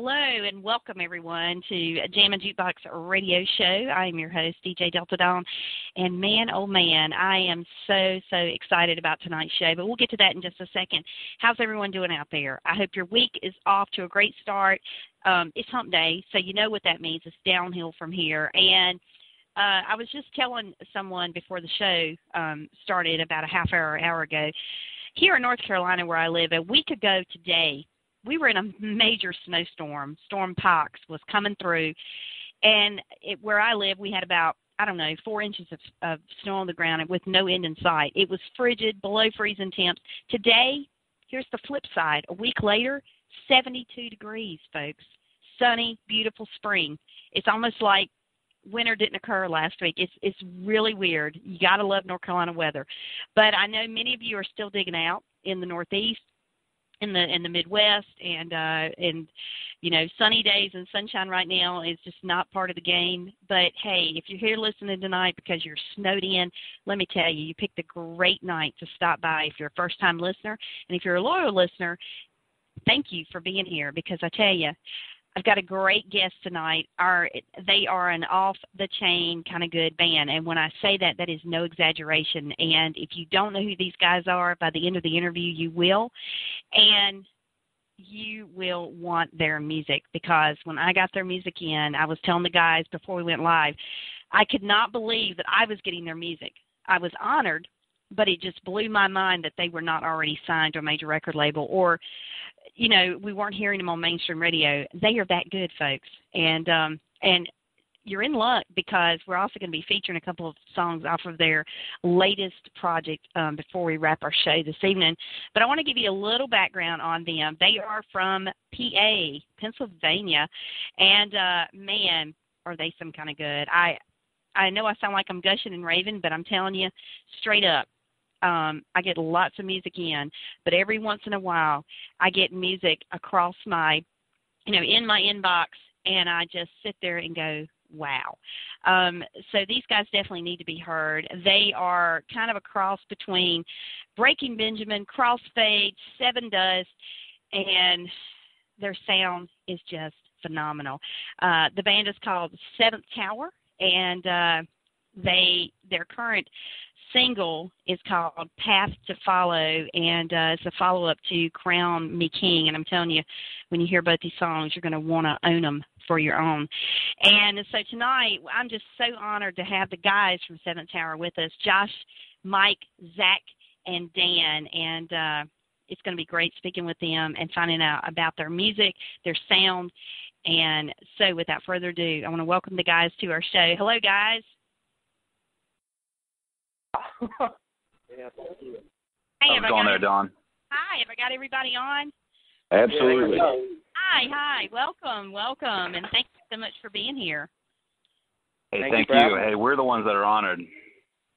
hello, and welcome everyone to Jammin Jukebox Radio Show. I am your host, DJ Delta Dawn, and man, oh man, I am so excited about tonight's show, but we'll get to that in just a second. How's everyone doing out there? I hope your week is off to a great start. It's hump day, so you know what that means. It's downhill from here, and I was just telling someone before the show started about a hour ago, here in North Carolina where I live, a week ago today, we were in a major snowstorm. Storm Pox was coming through, and where I live, we had about, 4 inches of snow on the ground and with no end in sight. It was frigid, below freezing temps. Today, here's the flip side. A week later, 72 degrees, folks. Sunny, beautiful spring. It's almost like winter didn't occur last week. It's really weird. You got to love North Carolina weather. But I know many of you are still digging out in the Northeast, in the Midwest, and sunny days and sunshine right now is just not part of the game. But hey, if you're here listening tonight because you're snowed in, let me tell you, you picked a great night to stop by if you're a first-time listener. And if you're a loyal listener, thank you for being here, because I tell you, I've got a great guest tonight. They are an off-the-chain kind of good band, and when I say that, that is no exaggeration. And if you don't know who these guys are, by the end of the interview, you will. And you will want their music, because when I got their music in, I was telling the guys before we went live, I could not believe that I was getting their music. I was honored, but it just blew my mind that they were not already signed to a major record label, or we weren't hearing them on mainstream radio. They are that good, folks. And you're in luck, because we're also going to be featuring a couple of songs off of their latest project before we wrap our show this evening. But I want to give you a little background on them. They are from PA, Pennsylvania, and man, are they some kind of good. I know I sound like I'm gushing and raving, but I'm telling you straight up, I get lots of music in, but every once in a while I get music across my, in my inbox, and I just sit there and go, wow. So these guys definitely need to be heard. They are kind of a cross between Breaking Benjamin, Crossfade, Sevendust, and their sound is just phenomenal. The band is called SeventhTower, and their current single is called Path to Follow, and it's a follow-up to Crown Me King. And I'm telling you, when you hear both these songs, you're going to want to own them for your own. And so tonight, I'm just so honored to have the guys from SeventhTower with us, Josh, Mike, Zach, and Dan. And it's going to be great speaking with them and finding out about their music, their sound. And so without further ado, I want to welcome the guys to our show. Hello, guys. Yeah, hey, how's it going there, Dawn? Hi, have I got everybody on? Absolutely. Hi, welcome, and thank you so much for being here. Hey, thank you. Hey, we're the ones that are honored.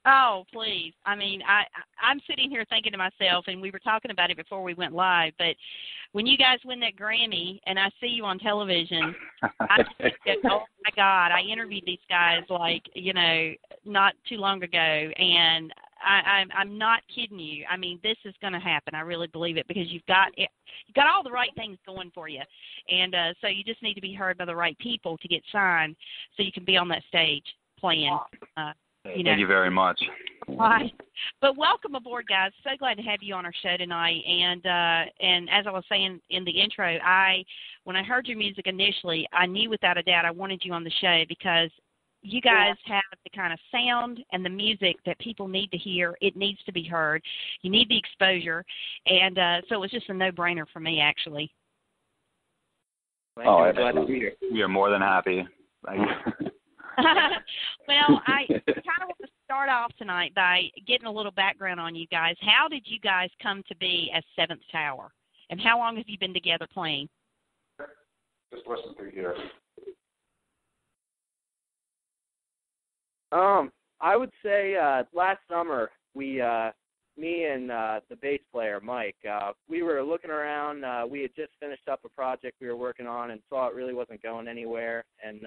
Oh, please. I mean, I'm sitting here thinking to myself, and we were talking about it before we went live, but when you guys win that Grammy and I see you on television, I just think, oh, my God, I interviewed these guys, not too long ago, and I'm not kidding you. I mean, this is going to happen. I really believe it, because you've got all the right things going for you, and so you just need to be heard by the right people to get signed so you can be on that stage playing. Thank you very much. Right. But welcome aboard, guys. So glad to have you on our show tonight. And as I was saying in the intro, when I heard your music initially, I knew without a doubt I wanted you on the show, because you guys have the kind of sound and the music that people need to hear. It needs to be heard. You need the exposure. And so it was just a no-brainer for me, actually. Oh, absolutely. We are more than happy. Well, I kind of want to start off tonight by getting a little background on you guys. How did you guys come to be as SeventhTower? And how long have you been together playing? Just less than 3 years. I would say last summer, me and the bass player, Mike, we were looking around. We had just finished up a project we were working on and saw it really wasn't going anywhere, and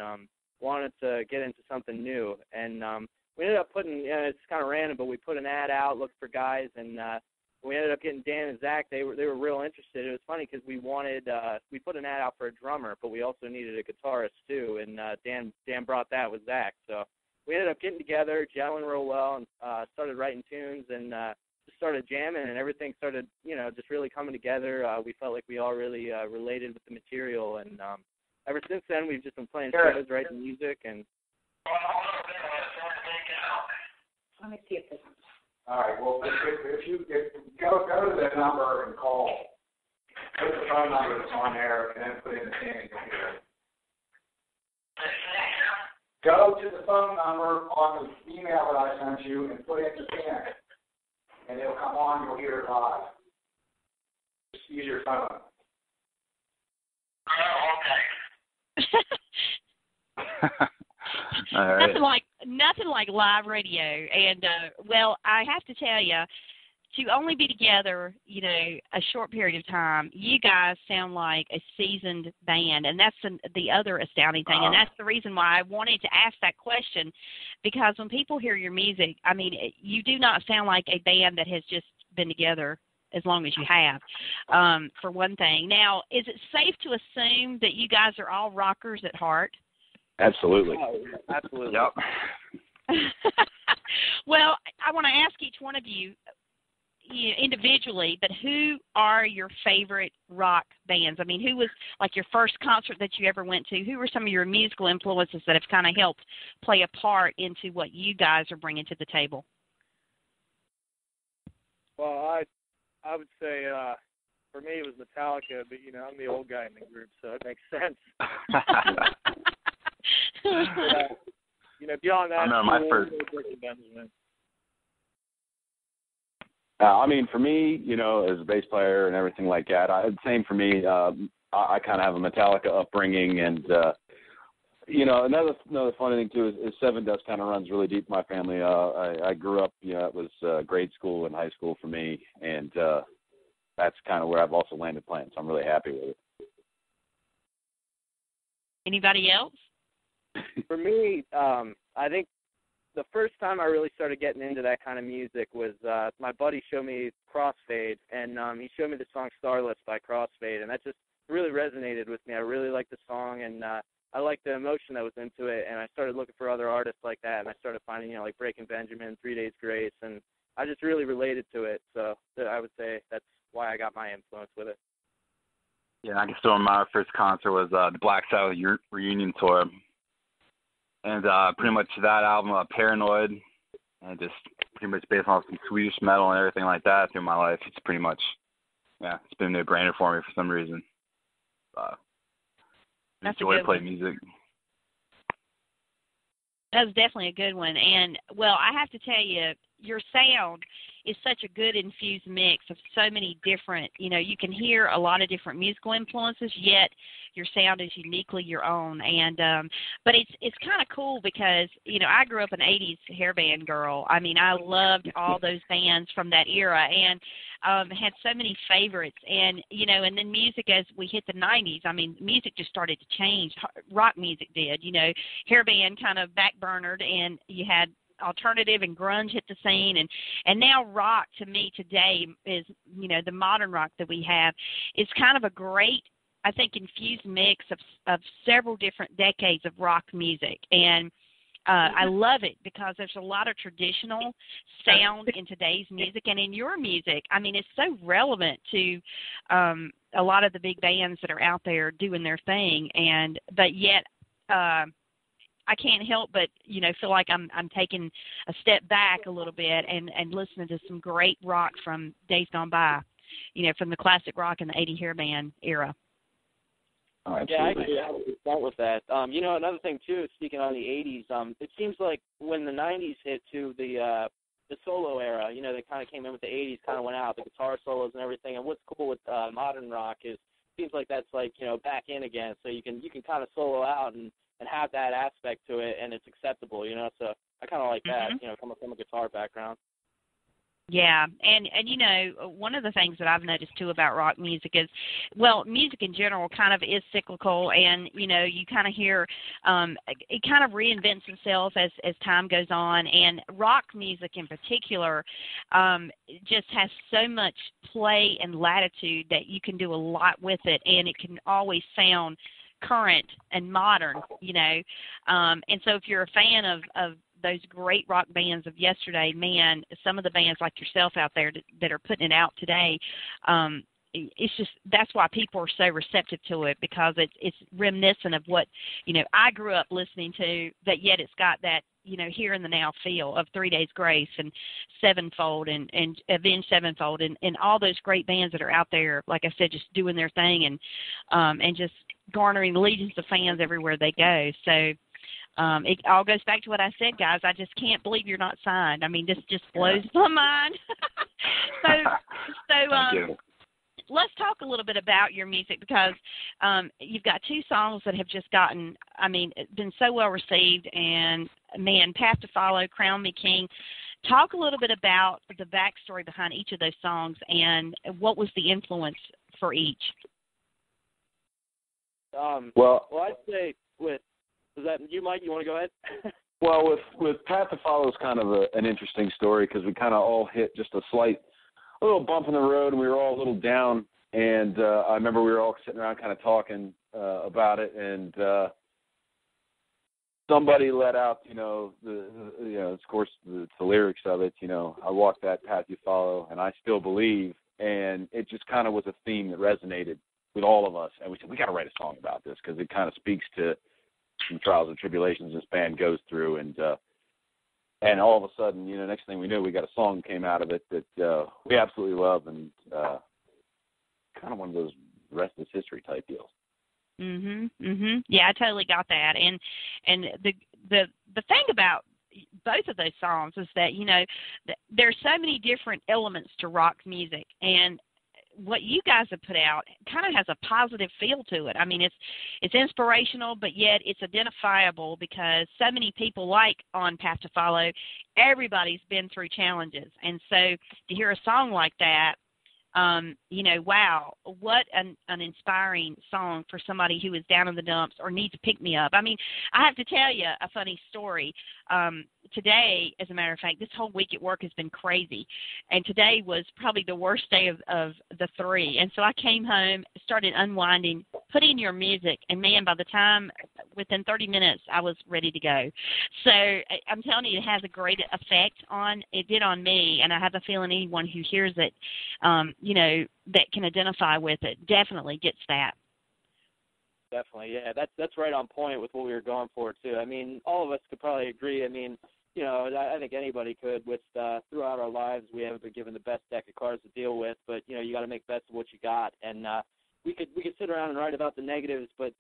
wanted to get into something new. And we ended up putting, it's kind of random, but we put an ad out, looked for guys, and we ended up getting Dan and Zach. They were real interested. It was funny because we put an ad out for a drummer, but we also needed a guitarist too, and Dan brought that with Zach. So we ended up getting together, gelling real well, and started writing tunes and just started jamming, and everything started, just really coming together. We felt like we all really related with the material, and ever since then we've just been playing shows, writing music, and. Let me see if this. All right. Well, if you go to that number and call, put the phone number that's on there, and then put in the thing. Go to the phone number on the email that I sent you and put in the pin, and it'll come on. You'll hear it live. Just use your phone. Oh, okay. All right. Nothing like live radio, and well, I have to tell you, to only be together, a short period of time, you guys sound like a seasoned band, and that's the other astounding thing, and that's the reason why I wanted to ask that question, because when people hear your music, I mean, you do not sound like a band that has just been together as long as you have, for one thing. Now, is it safe to assume that you guys are all rockers at heart? Absolutely. Oh, absolutely. Yep. Well, I want to ask each one of you, individually, but who are your favorite rock bands? I mean, who was like your first concert that you ever went to? Who were some of your musical influences that have kind of helped play a part into what you guys are bringing to the table? Well, I would say for me it was Metallica, but I'm the old guy in the group, so it makes sense. Beyond that, I know my first. I mean, for me, as a bass player and everything like that, same for me. I kind of have a Metallica upbringing, and another funny thing too is Sevendust kind of runs really deep in my family. I grew up, it was grade school and high school for me, and that's kind of where I've also landed playing. So I'm really happy with it. Anybody else? For me, I think the first time I really started getting into that kind of music was my buddy showed me Crossfade, and he showed me the song Starless by Crossfade, and that just really resonated with me. I really liked the song, and I liked the emotion that was into it, and I started looking for other artists like that, and I started finding, like Breaking Benjamin, 3 Days Grace, and I just really related to it, so I would say that's why I got my influence with it. Yeah, I can still remember my first concert was the Black Sabbath reunion tour. And pretty much that album, Paranoid, and just pretty much based on some Swedish metal and everything like that through my life. It's pretty much, it's been a no-brainer for me for some reason. Enjoy to play music. That was definitely a good one. And, well, I have to tell you, your sound is such a good infused mix of so many different, you can hear a lot of different musical influences, yet your sound is uniquely your own. And but it's kind of cool because, I grew up an 80s hair band girl. I mean, I loved all those bands from that era and had so many favorites. And, and then music as we hit the 90s, I mean, music just started to change. Rock music did, hair band kind of backburnered, and you had alternative and grunge hit the scene, and now rock to me today is, the modern rock that we have is kind of a great, I think, infused mix of several different decades of rock music. And I love it because there's a lot of traditional sound in today's music and in your music. I mean, it's so relevant to a lot of the big bands that are out there doing their thing, but yet I can't help but, feel like I'm taking a step back a little bit and listening to some great rock from days gone by, from the classic rock and the 80 hair band era. Oh, absolutely. Yeah, I would start with that. Another thing, too, speaking on the 80s, it seems like when the 90s hit, too, the solo era, they kind of came in with the 80s, kind of went out, the guitar solos and everything. And what's cool with modern rock is it seems like that's like, back in again. So you can kind of solo out and have that aspect to it, and it's acceptable, so I kind of like that, coming from a guitar background. Yeah, and you know, one of the things that I've noticed too about rock music is, well, music in general kind of is cyclical, and you know, you kind of hear it kind of reinvents itself as time goes on, and rock music in particular just has so much play and latitude that you can do a lot with it, and it can always sound current and modern, you know, and so if you're a fan of those great rock bands of yesterday, man, some of the bands like yourself out there that are putting it out today, it's just, that's why people are so receptive to it, because it's reminiscent of what, you know, I grew up listening to, that yet it's got that, you know, here and the now feel of 3 Days Grace and Sevenfold and Avenged Sevenfold and all those great bands that are out there, like I said, just doing their thing and just garnering legions of fans everywhere they go. So it all goes back to what I said, guys. I just can't believe you're not signed. I mean, this just blows my mind. So let's talk a little bit about your music, because you've got 2 songs that have just gotten, I mean, been so well received, and man, Path to Follow, Crown Me King. Talk a little bit about the backstory behind each of those songs and what was the influence for each. Well, I'd say is that you, Mike? You want to go ahead? Well, with Path to Follow is kind of an interesting story, because we kind of all hit just a little bump in the road, and we were all a little down. And I remember we were all sitting around kind of talking about it, and somebody let out, you know, of course, the lyrics of it. You know, I walk that path you follow, and I still believe. And it just kind of was a theme that resonated with all of us, and we said we got to write a song about this, because it kind of speaks to some trials and tribulations this band goes through, and all of a sudden, you know, next thing we knew, we got a song came out of it that we absolutely love, and kind of one of those rest is history type deals. Yeah, I totally got that, and the thing about both of those songs is that, you know, there's so many different elements to rock music, and what you guys have put out kind of has a positive feel to it. I mean, it's inspirational, but yet it's identifiable, because so many people, like on Path to Follow, everybody's been through challenges. And so to hear a song like that, you know, wow, what an inspiring song for somebody who is down in the dumps or needs to pick me up. I mean, I have to tell you a funny story. Today, as a matter of fact, this whole week at work has been crazy, and today was probably the worst day of the 3. And so I came home, started unwinding, put in your music, and man, by the time, within 30 minutes, I was ready to go. So I'm telling you, it has a great effect it did on me, and I have a feeling anyone who hears it, you know, that can identify with it definitely gets that. Definitely, yeah. That's right on point with what we were going for, too. I mean, all of us could probably agree. I mean, you know, I think anybody could. With throughout our lives, we haven't been given the best deck of cards to deal with, but, you know, you got to make best of what you got. And we could sit around and write about the negatives, but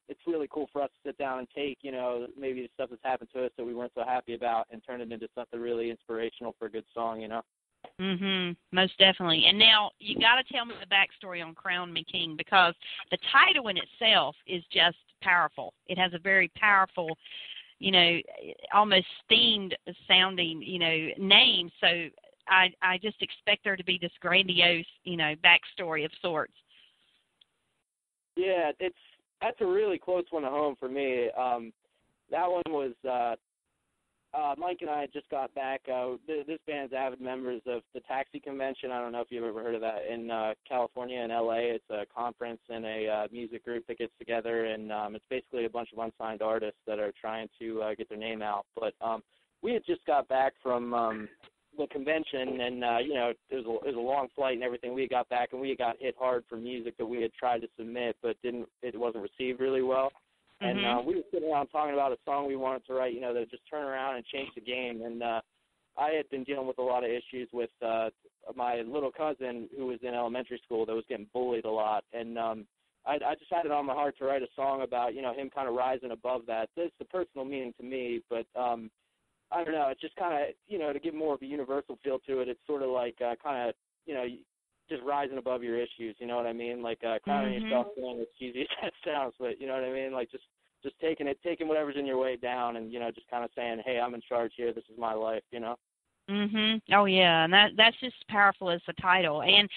it's really cool for us to sit down and take, you know, maybe the stuff that's happened to us that we weren't so happy about and turn it into something really inspirational for a good song, you know? Most definitely. And now you got to tell me the backstory on Crown Me King, because the title in itself is just powerful. It has a very powerful, you know, almost themed sounding, you know, name. So I just expect there to be this grandiose, you know, backstory of sorts. Yeah, that's a really close one to home for me. That one was Mike and I just got back. This band's avid members of the Taxi Convention. I don't know if you've ever heard of that in California and LA. It's a conference and a music group that gets together, and it's basically a bunch of unsigned artists that are trying to get their name out. But we had just got back from the convention, and you know, it was a long flight and everything. We got back and we got hit hard for music that we had tried to submit, but it wasn't received really well. And we were sitting around talking about a song we wanted to write, you know, that would just turn around and change the game. And I had been dealing with a lot of issues with my little cousin who was in elementary school that was getting bullied a lot. And I just had it on my heart to write a song about, you know, him kind of rising above that. It's a personal meaning to me, but I don't know. It's just kind of, you know, to give more of a universal feel to it, it's sort of like kind of, you know, just rising above your issues, you know what I mean? Like crowning yourself down, as cheesy as that sounds, but you know what I mean? Like just taking whatever's in your way down, and, you know, just kind of saying, hey, I'm in charge here. This is my life, you know? Oh yeah, and that's just powerful as the title. And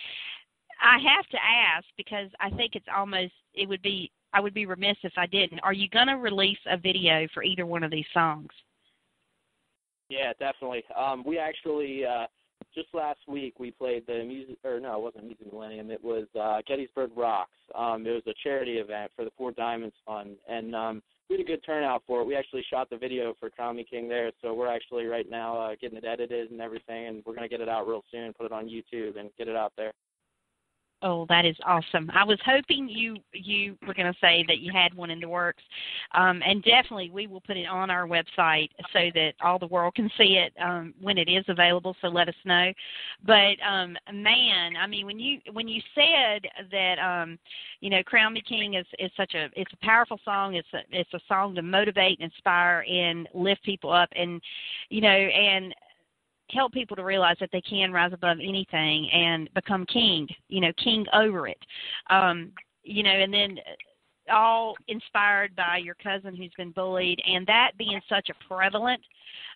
I have to ask because I think it's almost I would be remiss if I didn't. Are you going to release a video for either one of these songs? Yeah, definitely. We actually just last week we played the music, or no, it wasn't Music Millennium. It was Gettysburg Rocks. It was a charity event for the Four Diamonds Fund, and we had a good turnout for it. We actually shot the video for Crown Me King there, so we're actually right now getting it edited and everything, and we're going to get it out real soon, put it on YouTube, and get it out there. Oh, that is awesome. I was hoping you were going to say that you had one in the works. And definitely we will put it on our website so that all the world can see it when it is available, so let us know. But, man, I mean, when you said that, Crown Me King is it's a powerful song. It's a song to motivate and inspire and lift people up and, and help people to realize that they can rise above anything and become king over it. And then all inspired by your cousin who's been bullied, and that being such a prevalent,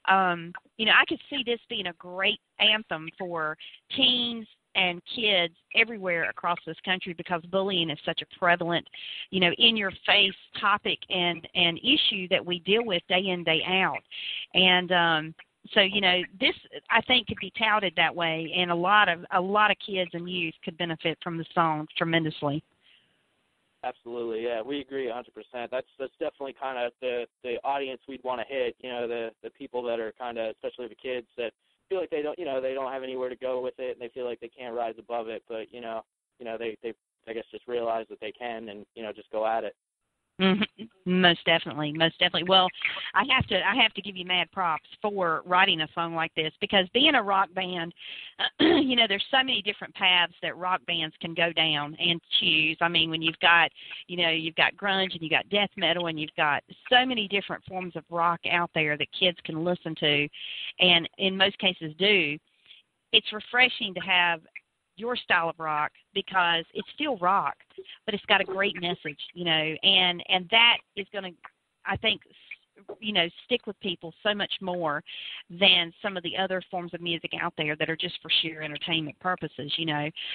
I could see this being a great anthem for teens and kids everywhere across this country because bullying is such a prevalent, in-your-face topic and issue that we deal with day in, day out. And so, this, I think, could be touted that way, and a lot of kids and youth could benefit from the song tremendously. Absolutely, yeah, we agree 100%. That's definitely kind of the audience we'd want to hit, the people that are kind of, especially the kids that feel like they don't have anywhere to go with it, and they feel like they can't rise above it, but, they I guess just realize that they can and, just go at it. Most definitely. Well, I have to give you mad props for writing a song like this because being a rock band, there's so many different paths that rock bands can go down and choose. I mean, when you've got grunge and you've got death metal and you've got so many different forms of rock out there that kids can listen to, and in most cases do. It's refreshing to have your style of rock because it's still rock, but it's got a great message, and that is going to, I think, stick with people so much more than some of the other forms of music out there that are just for sheer entertainment purposes,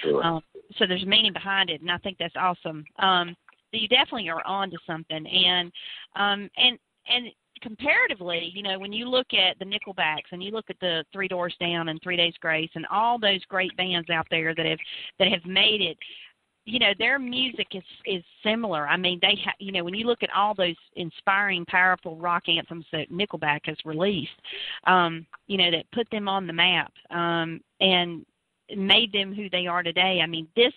Sure. So there's meaning behind it, and I think that's awesome. So you definitely are on to something, and comparatively, when you look at the Nickelbacks and you look at the Three Doors Down and 3 Days Grace and all those great bands out there that have made it, their music is similar. I mean, they when you look at all those inspiring, powerful rock anthems that Nickelback has released, that put them on the map and made them who they are today. I mean, this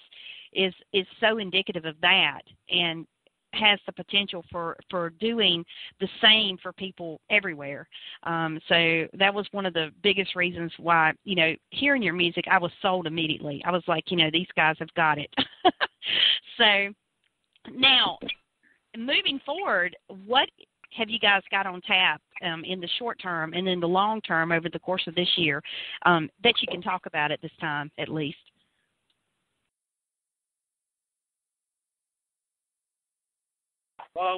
is so indicative of that and has the potential for doing the same for people everywhere. So that was one of the biggest reasons why, hearing your music, I was sold immediately. I was like, these guys have got it. So now, moving forward, what have you guys got on tap in the short term and then the long term over the course of this year that you can talk about at this time, at least?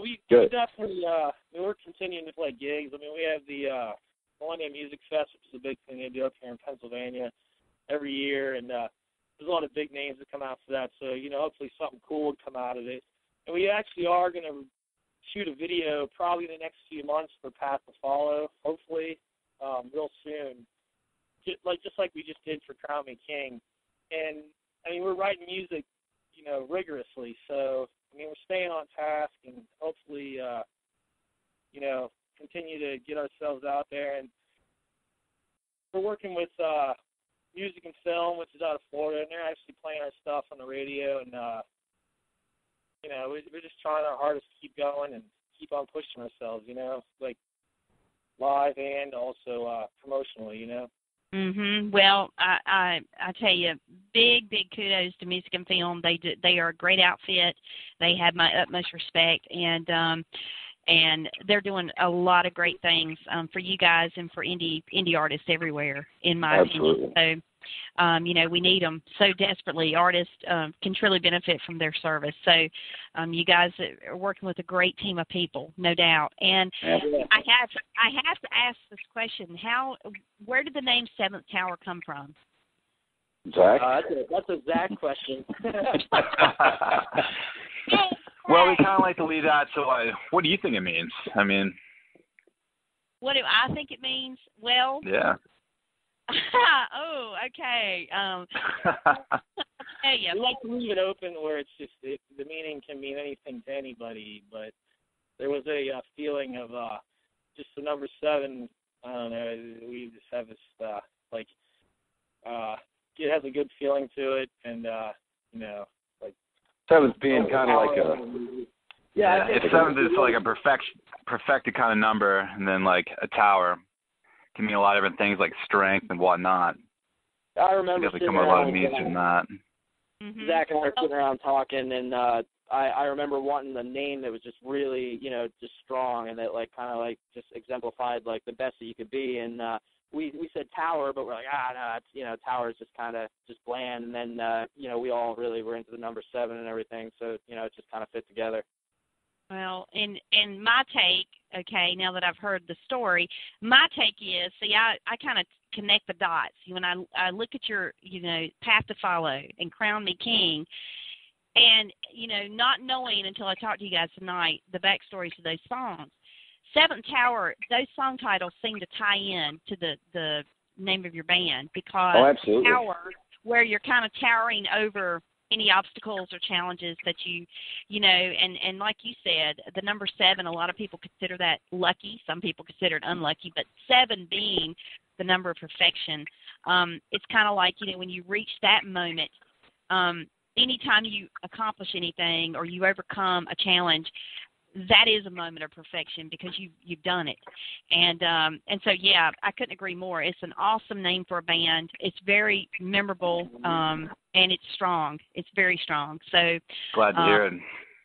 We definitely, we're continuing to play gigs. I mean, we have the Millennium Music Fest, which is a big thing they do up here in Pennsylvania every year, and there's a lot of big names that come out for that, so, hopefully something cool would come out of it. And we actually are going to shoot a video probably in the next few months for Path to Follow, hopefully, real soon, just like we just did for Crown Me King. And, I mean, we're writing music, rigorously, so I mean, we're staying on task and hopefully, continue to get ourselves out there. And we're working with Music and Film, which is out of Florida, and they're actually playing our stuff on the radio. And, we're just trying our hardest to keep going and keep on pushing ourselves, like live and also promotionally, Well, I tell you, big kudos to Music and Film. They are a great outfit. They have my utmost respect, and they're doing a lot of great things for you guys and for indie artists everywhere, in my opinion. So, we need them so desperately. Artists can truly benefit from their service. So, you guys are working with a great team of people, no doubt. And I have to ask this question: where did the name Seventh Tower come from? Zach? That's a Zach question. Well, we kind of like to leave that. So, what do you think it means? I mean, what do I think it means? Well, yeah. Oh, okay. Yeah. We like to leave it open where it's just the meaning can mean anything to anybody, but there was a feeling of just the number 7. I don't know. We just have this it has a good feeling to it, and like 7's being kind of like a If 7 is like a perfected kind of number, and then like a tower can mean a lot of different things like strength and whatnot. I remember definitely come with a lot of meaning in that. Mm-hmm. Zach and I were sitting around talking, and I remember wanting a name that was just really, just strong, and that like kind of like just exemplified like the best that you could be. And we said Tower, but we're like, no, it's Tower is just kind of just bland. And then we all really were into the number 7 and everything, so it just kind of fit together. Well, in my take, okay, now that I've heard the story, my take is, I kind of connect the dots. When I look at your, path to follow and Crown Me King, and, not knowing until I talked to you guys tonight the backstories of those songs. Seventh Tower, those song titles seem to tie in to the name of your band because Tower, where you're kind of towering over any obstacles or challenges that and like you said, the number 7, a lot of people consider that lucky. Some people consider it unlucky, but 7 being the number of perfection, it's kind of like, when you reach that moment, anytime you accomplish anything or you overcome a challenge, that is a moment of perfection because you've done it. And so, yeah, I couldn't agree more. It's an awesome name for a band. It's very memorable, and it's strong. It's very strong. So glad to hear it.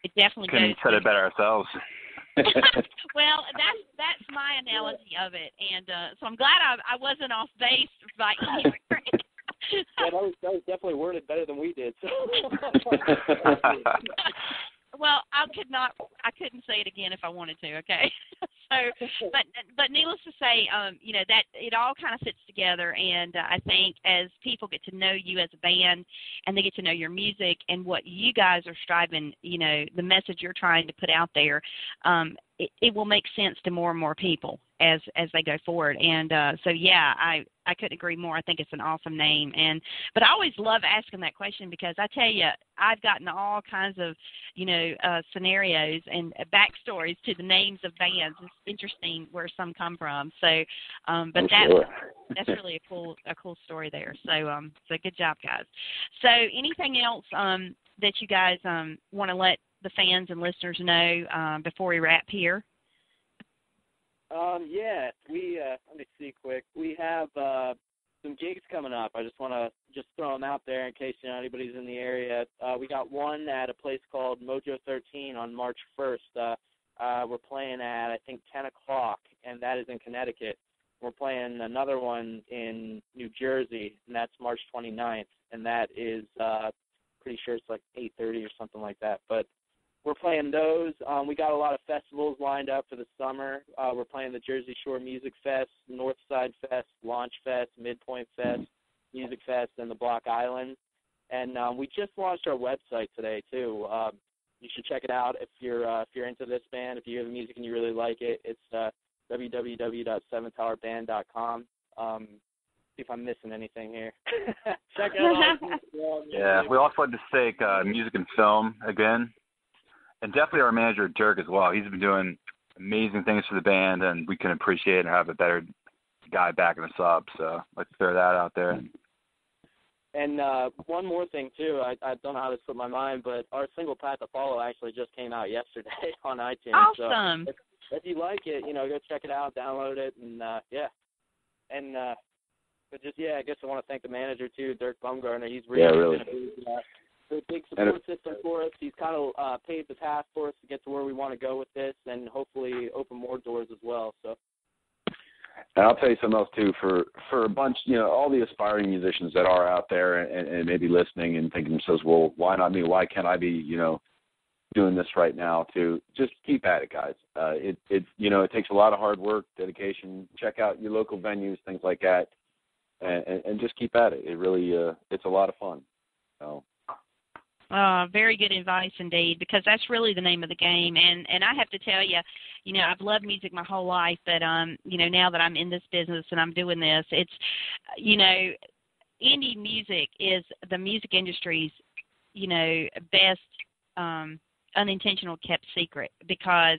It definitely couldn't have said it better ourselves. Well, that's my analogy of it. And so I'm glad I wasn't off base by any Yeah, that was definitely worded better than we did. So. Well, I couldn't say it again if I wanted to. Okay, so but needless to say, that it all kind of fits together, and I think as people get to know you as a band, and they get to know your music and what you guys are striving, the message you're trying to put out there, it will make sense to more and more people as they go forward. And so, yeah, I couldn't agree more. I think it's an awesome name. But I always love asking that question because I tell you, I've gotten all kinds of, scenarios and backstories to the names of bands. It's interesting where some come from. So, but that's really a cool story there. So good job, guys. So anything else that you guys want to let the fans and listeners know before we wrap here? Yeah, we let me see quick. We have some gigs coming up. I just want to throw them out there in case anybody's in the area. We got one at a place called Mojo 13 on March 1st. We're playing at I think 10 o'clock, and that is in Connecticut. We're playing another one in New Jersey, and that's March 29th, and that is pretty sure it's like 8:30 or something like that. But we're playing those. We got a lot of festivals lined up for the summer. We're playing the Jersey Shore Music Fest, Northside Fest, Launch Fest, Midpoint Fest, Music Fest, and the Block Island. And we just launched our website today too. You should check it out if you're into this band. If you hear the music and you really like it, it's www.SeventhTowerBand.com. See if I'm missing anything here. Check it out. Yeah, we also like to stake music and film again. And definitely our manager, Dirk, as well. He's been doing amazing things for the band, and we can appreciate and have a better guy backing us up. So let's throw that out there. And one more thing, too. I don't know how this slipped my mind, but our single, Path to Follow, actually just came out yesterday on iTunes. Awesome. So if you like it, go check it out, download it, and, yeah. And, but just, yeah, I guess I want to thank the manager, too, Dirk Baumgartner. He's really been a big support system for us. He's kind of paved the path for us to get to where we want to go with this and hopefully open more doors as well. So. And I'll tell you something else, too, for a bunch, all the aspiring musicians that are out there and maybe listening and thinking to themselves, well, why not me? Why can't I be, doing this right now to just keep at it, guys. It takes a lot of hard work, dedication. Check out your local venues, things like that, and just keep at it. It really it's a lot of fun. So. Very good advice indeed, because that's really the name of the game. And I have to tell you, I've loved music my whole life, but now that I'm in this business and I'm doing this, it's indie music is the music industry's best unintentional kept secret, because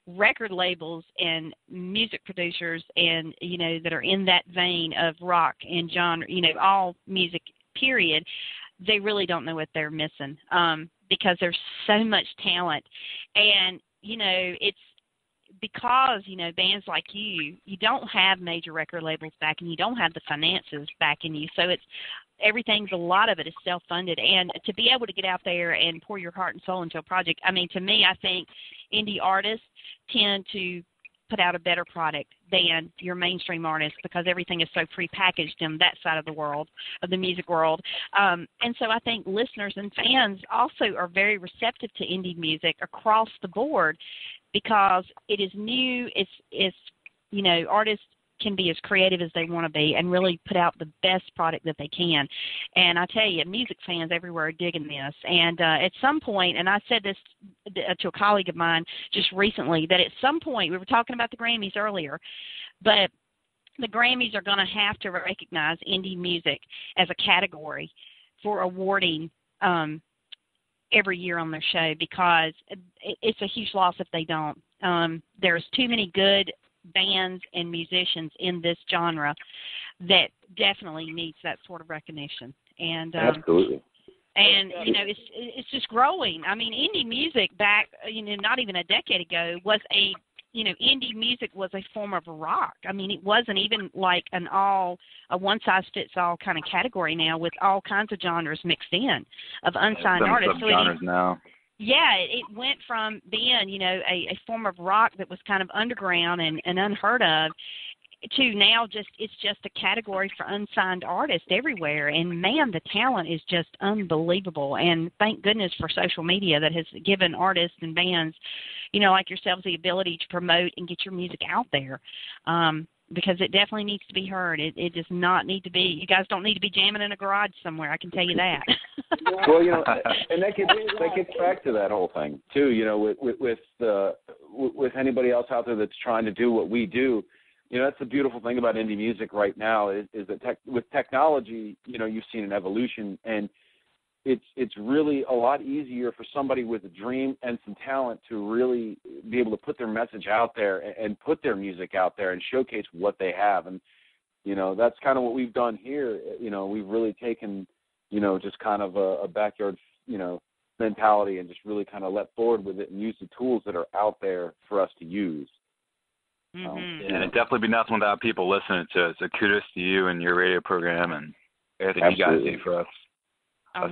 record labels and music producers and that are in that vein of rock and genre, all music period, they really don't know what they're missing, because there's so much talent. And it's because bands like you don't have major record labels backing you, don't have the finances backing you, so a lot of it is self-funded. And to be able to get out there and pour your heart and soul into a project, to me, I think indie artists tend to put out a better product than your mainstream artists, because everything is so prepackaged in that side of the world, of the music world. And so I think listeners and fans also are very receptive to indie music across the board, because it is new. It's artists can be as creative as they want to be and really put out the best product that they can. And I tell you, music fans everywhere are digging this. And at some point, and I said this to a colleague of mine just recently, that at some point, we were talking about the Grammys earlier, but the Grammys are going to have to recognize indie music as a category for awarding every year on their show, because it's a huge loss if they don't. There's too many good bands and musicians in this genre that definitely needs that sort of recognition. And absolutely. And it's just growing. Indie music back not even a decade ago was indie music was a form of rock. It wasn't even like a one-size-fits-all kind of category now, with all kinds of genres mixed in of unsigned artists. So genres now. Yeah, it went from being, a form of rock that was kind of underground and unheard of, to now it's just a category for unsigned artists everywhere. And man, the talent is just unbelievable. And thank goodness for social media that has given artists and bands, like yourselves, the ability to promote and get your music out there. Because it definitely needs to be heard. It does not need to be. You guys don't need to be jamming in a garage somewhere, I can tell you that. Well, and that gets back to that whole thing too. With anybody else out there that's trying to do what we do, that's the beautiful thing about indie music right now is that with technology, you've seen an evolution, and it's really a lot easier for somebody with a dream and some talent to really be able to put their message out there and put their music out there and showcase what they have. And, that's kind of what we've done here. We've really taken, just kind of a backyard, mentality, and just really kind of let forward with it and use the tools that are out there for us to use. Mm-hmm. And it'd definitely be nothing without people listening to it. So kudos to you and your radio program and everything you guys do for us.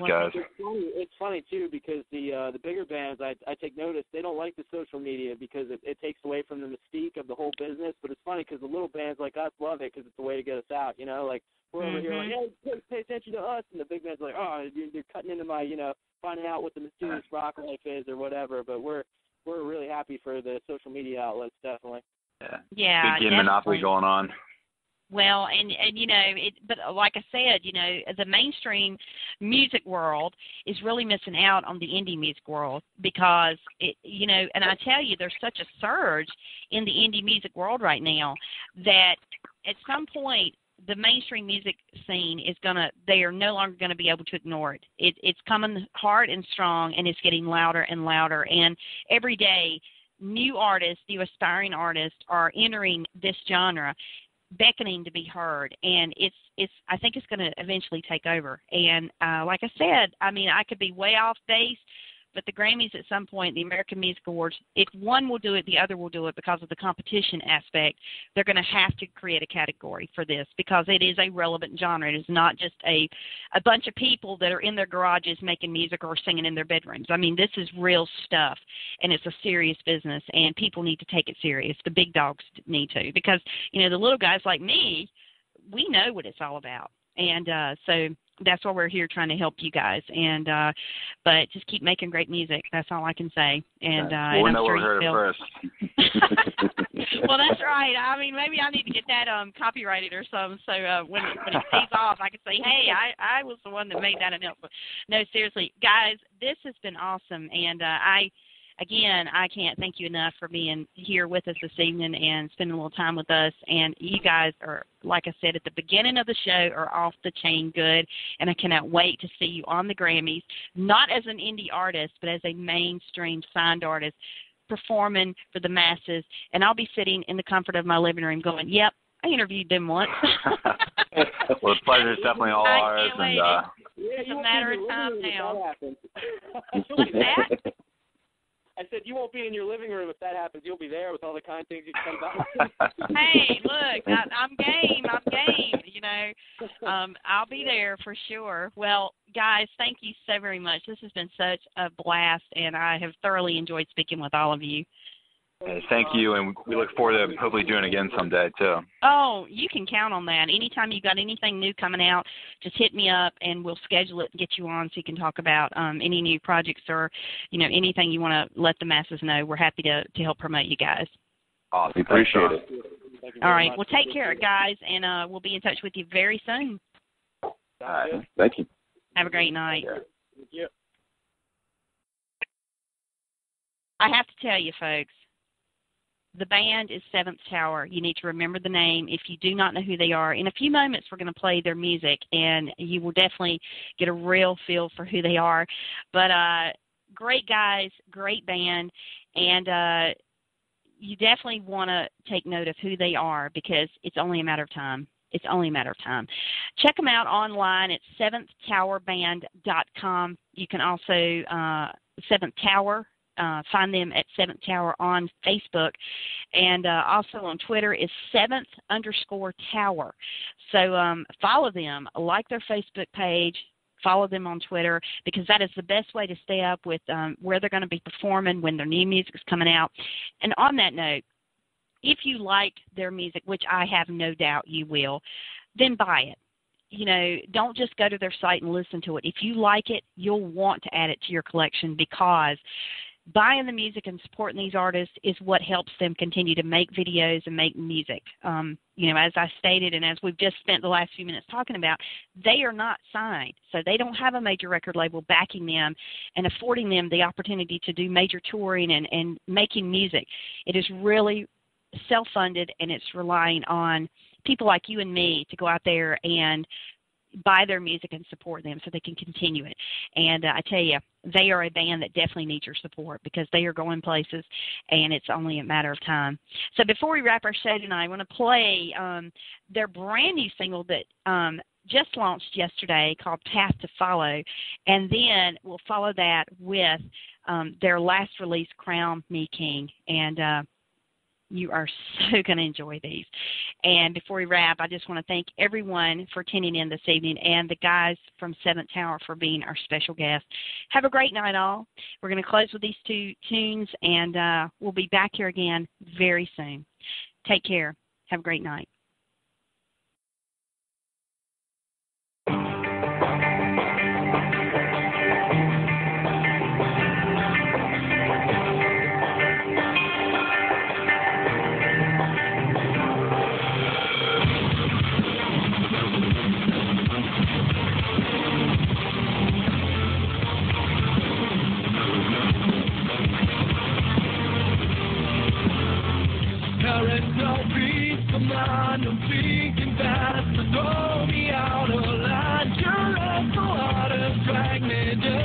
Guys. It's funny too, because the bigger bands, I take notice, they don't like the social media because it takes away from the mystique of the whole business. But it's funny because the little bands like us love it because it's a way to get us out. Like we're over here like, hey, pay attention to us, and the big bands are like, oh, you're cutting into my, finding out what the mysterious rock life is or whatever. But we're really happy for the social media outlets, definitely. Yeah. Big game monopoly going on. Well, and but like I said, the mainstream music world is really missing out on the indie music world, because and I tell you, there's such a surge in the indie music world right now that at some point the mainstream music scene they are no longer going to be able to ignore it. It's coming hard and strong, and it's getting louder and louder. And every day, new aspiring artists are entering this genre, beckoning to be heard, and I think it's going to eventually take over. And like I said, I could be way off base, but the Grammys at some point, the American Music Awards, if one will do it, the other will do it because of the competition aspect. They're going to have to create a category for this, because it is a relevant genre. It is not just a bunch of people that are in their garages making music or singing in their bedrooms. This is real stuff, and it's a serious business, and people need to take it serious. The big dogs need to, because, the little guys like me, we know what it's all about. And so that's why we're here, trying to help you guys. And but just keep making great music. That's all I can say. And well, we and know I'm sure we heard it first. Well, that's right. I mean, maybe I need to get that copyrighted or something, so when it pays off, I can say, hey, I was the one that made that announcement. No, seriously, guys, this has been awesome, and I can't thank you enough for being here with us this evening and spending a little time with us. And you guys are, like I said at the beginning of the show, are off the chain good, and I cannot wait to see you on the Grammys, not as an indie artist, but as a mainstream signed artist, performing for the masses. And I'll be sitting in the comfort of my living room going, yep, I interviewed them once. Well, the pleasure is definitely all ours. And it's a matter of time now. What's that? I said, you won't be in your living room if that happens. You'll be there with all the kind things you can come back. Hey, look, I'm game. You know, I'll be there for sure. Well, guys, thank you so very much. This has been such a blast, and I have thoroughly enjoyed speaking with all of you. Thank you, and we look forward to hopefully doing it again someday, too. Oh, you can count on that. Anytime you've got anything new coming out, just hit me up, and we'll schedule it and get you on so you can talk about any new projects or, you know, anything you want to let the masses know. We're happy to help promote you guys. Awesome. We appreciate it. All right. Well, take care, guys, and we'll be in touch with you very soon. All right. Thank you. Have a great night. Yep. I have to tell you, folks, the band is SeventhTower. You need to remember the name if you do not know who they are. In a few moments, we're going to play their music, and you will definitely get a real feel for who they are. But great guys, great band, and you definitely want to take note of who they are because it's only a matter of time. It's only a matter of time. Check them out online at SeventhTowerBand.com. You can also, SeventhTower, find them at SeventhTower on Facebook, and also on Twitter is 7th_Tower. So follow them, like their Facebook page, follow them on Twitter, because that is the best way to stay up with where they're going to be performing, when their new music is coming out. And on that note, if you like their music, which I have no doubt you will, then buy it. You know, don't just go to their site and listen to it. If you like it, you'll want to add it to your collection, because buying the music and supporting these artists is what helps them continue to make videos and make music. You know, as I stated, and as we've just spent the last few minutes talking about, they are not signed. So they don't have a major record label backing them and affording them the opportunity to do major touring and making music. It is really self-funded, and it's relying on people like you and me to go out there and buy their music and support them so they can continue it. And I tell you, they are a band that definitely needs your support, because they are going places, and it's only a matter of time. So before we wrap our show tonight, I want to play their brand new single that just launched yesterday called Path to Follow, and then we'll follow that with their last release, Crown Me King. And you are so going to enjoy these. And before we wrap, I just want to thank everyone for tuning in this evening, and the guys from SeventhTower for being our special guest. Have a great night, all. We're going to close with these two tunes, and we'll be back here again very soon. Take care. Have a great night. I'm thinking that to throw me out of line. Your awful heart has dragged me down.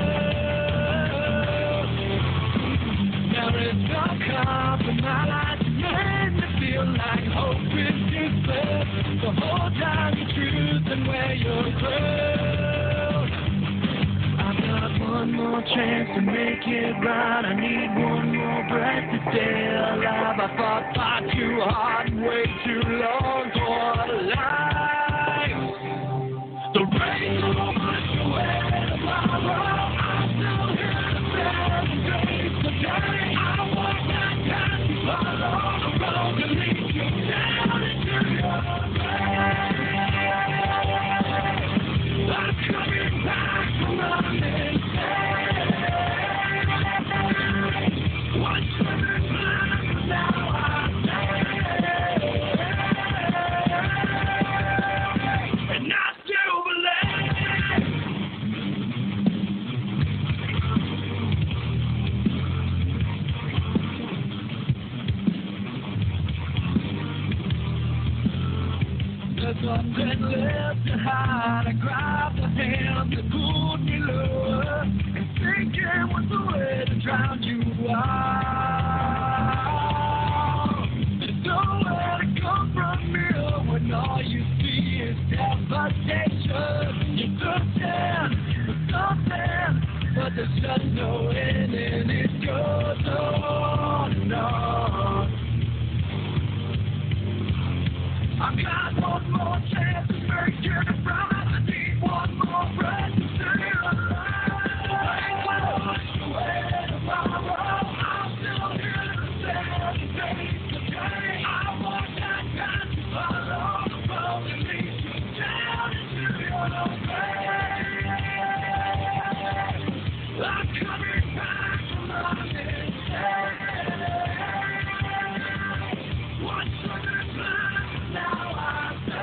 Now it's all compromise. You made me feel like hope is useless. The whole time you truth and wear your crown. I've got one more chance to make it right. I need one more breath to stay alive. I fought far too hard and way too long for the life. The rain's so much away tomorrow. I'm still here to stand and face the day. I want that time to follow the road to lead you down into your grave. there's something left behind. I grabbed the hand that pulled me lower, and thinking was the way to drown you out. There's nowhere to come from here when all you see is devastation. You're searching for something, but there's just no end, and it goes on and on. I've got one more chance to make it right. I need one more breath to stay alive. Ain't gonna wash away tomorrow. I'm still here to stand and face the day. I want that time to follow the road that leads you down into your grave. I'm coming back from my mistake. What's on the plan? Now I say,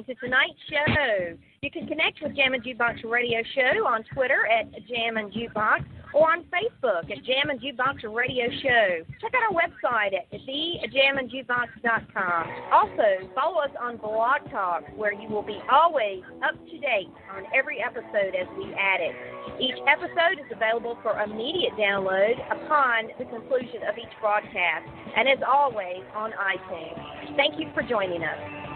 to tonight's show. You can connect with Jammin Jukebox Radio Show on Twitter at Jammin Jukebox or on Facebook at Jammin Jukebox Radio Show. Check out our website at thejamminjukebox.com. Also, follow us on Blog Talk, where you will be always up to date on every episode as we add it. Each episode is available for immediate download upon the conclusion of each broadcast, and as always, on iTunes. Thank you for joining us.